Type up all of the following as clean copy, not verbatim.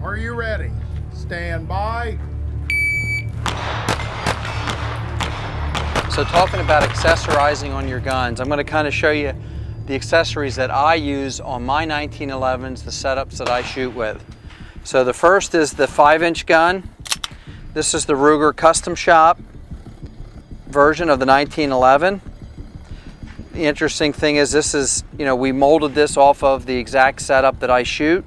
Are you ready? Stand by. So talking about accessorizing on your guns, I'm going to kind of show you the accessories that I use on my 1911s, the setups that I shoot with. So the first is the 5-inch gun. This is the Ruger Custom Shop version of the 1911. The interesting thing is this is, we molded this off of the exact setup that I shoot,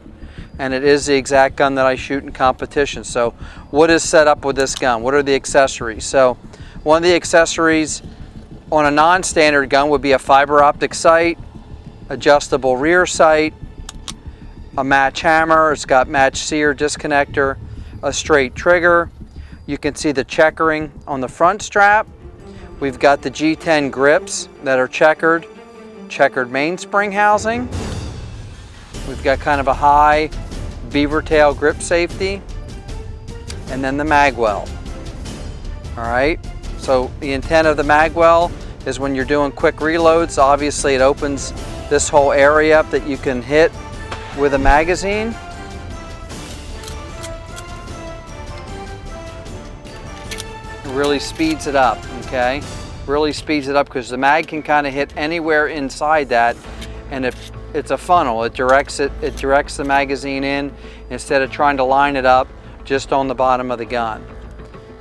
and it is the exact gun that I shoot in competition. So what is set up with this gun? What are the accessories? So one of the accessories on a non-standard gun would be a fiber optic sight, adjustable rear sight, a match hammer. It's got match sear disconnector, a straight trigger. You can see the checkering on the front strap. We've got the G10 grips that are checkered mainspring housing. We've got kind of a high beaver tail grip safety, and then the mag well. All right. So the intent of the mag well is when you're doing quick reloads, obviously it opens this whole area up that you can hit with a magazine. It really speeds it up, okay? Really speeds it up because the mag can kind of hit anywhere inside that, and if it's a funnel, it directs the magazine in instead of trying to line it up just on the bottom of the gun.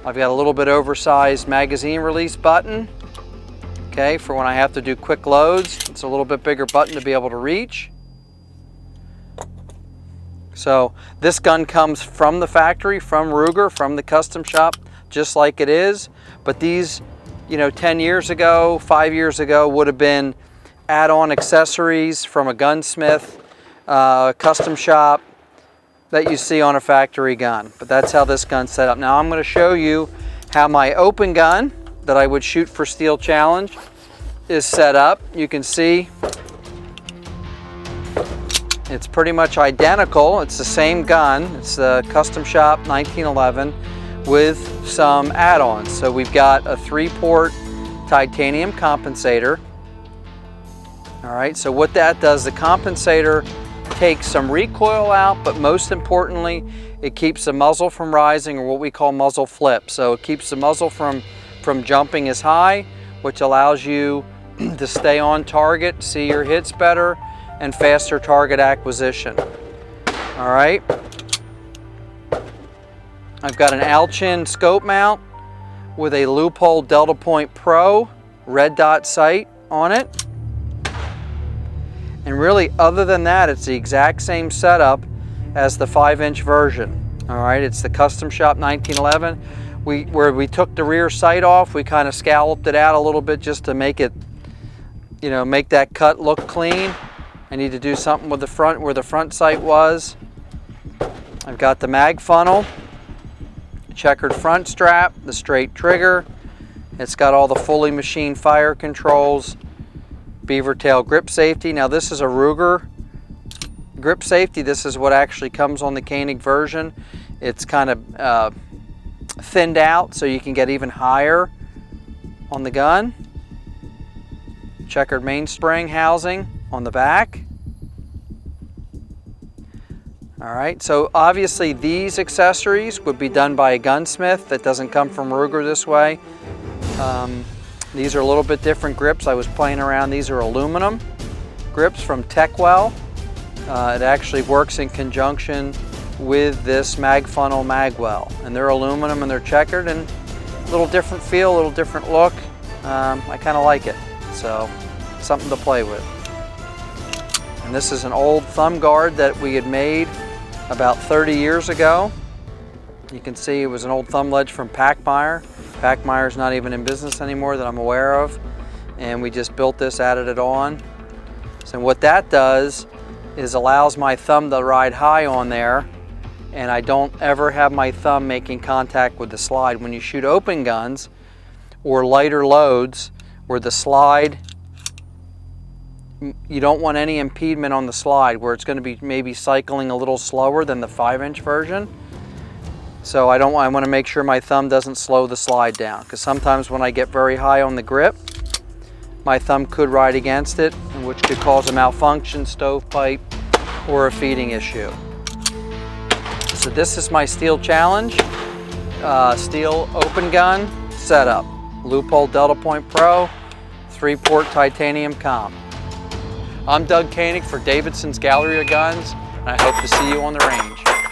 I've got a little bit oversized magazine release button, okay, for when I have to do quick loads. It's a little bit bigger button to be able to reach. So this gun comes from the factory, from Ruger, from the custom shop, just like it is. But these, 10 years ago, 5 years ago, would have been add-on accessories from a gunsmith, custom shop, that you see on a factory gun. But that's how this gun's set up. Now I'm going to show you how my open gun that I would shoot for Steel Challenge is set up. You can see it's pretty much identical. It's the same gun. It's the Custom Shop 1911 with some add-ons. So we've got a 3-port titanium compensator. All right, so what that does, the compensator takes some recoil out, but most importantly, it keeps the muzzle from rising, or what we call muzzle flip. So it keeps the muzzle from jumping as high, which allows you to stay on target, see your hits better, and faster target acquisition. All right. I've got an Alchin scope mount with a Loophole Delta Point Pro red dot sight on it. And really, other than that, it's the exact same setup as the 5-inch version. All right, it's the Custom Shop 1911. Where we took the rear sight off, we kind of scalloped it out a little bit just to make it, make that cut look clean. I need to do something with the front, where the front sight was. I've got the mag funnel, checkered front strap, the straight trigger. It's got all the fully machined fire controls, beaver tail grip safety. Now this is a Ruger grip safety. This is what actually comes on the Koenig version. It's kind of thinned out so you can get even higher on the gun. Checkered mainspring housing on the back. All right, so obviously these accessories would be done by a gunsmith. That doesn't come from Ruger this way. These are a little bit different grips. I was playing around. These are aluminum grips from Techwell. It actually works in conjunction with this mag funnel magwell, and they're aluminum and they're checkered, and a little different feel, a little different look. I kind of like it, so something to play with. And this is an old thumb guard that we had made about 30 years ago. You can see it was an old thumb ledge from Packmeyer. Packmeyer's not even in business anymore that I'm aware of, and we just built this, added it on. So what that does is allows my thumb to ride high on there, and I don't ever have my thumb making contact with the slide. When you shoot open guns or lighter loads where the slide, you don't want any impediment on the slide where it's going to be maybe cycling a little slower than the 5-inch version. So I want to make sure my thumb doesn't slow the slide down, because sometimes when I get very high on the grip, my thumb could ride against it, which could cause a malfunction, stovepipe, or a feeding issue. So this is my steel challenge, steel open gun setup. Loophole Delta Point Pro, 3-port titanium comp. I'm Doug Koenig for Davidson's Gallery of Guns, and I hope to see you on the range.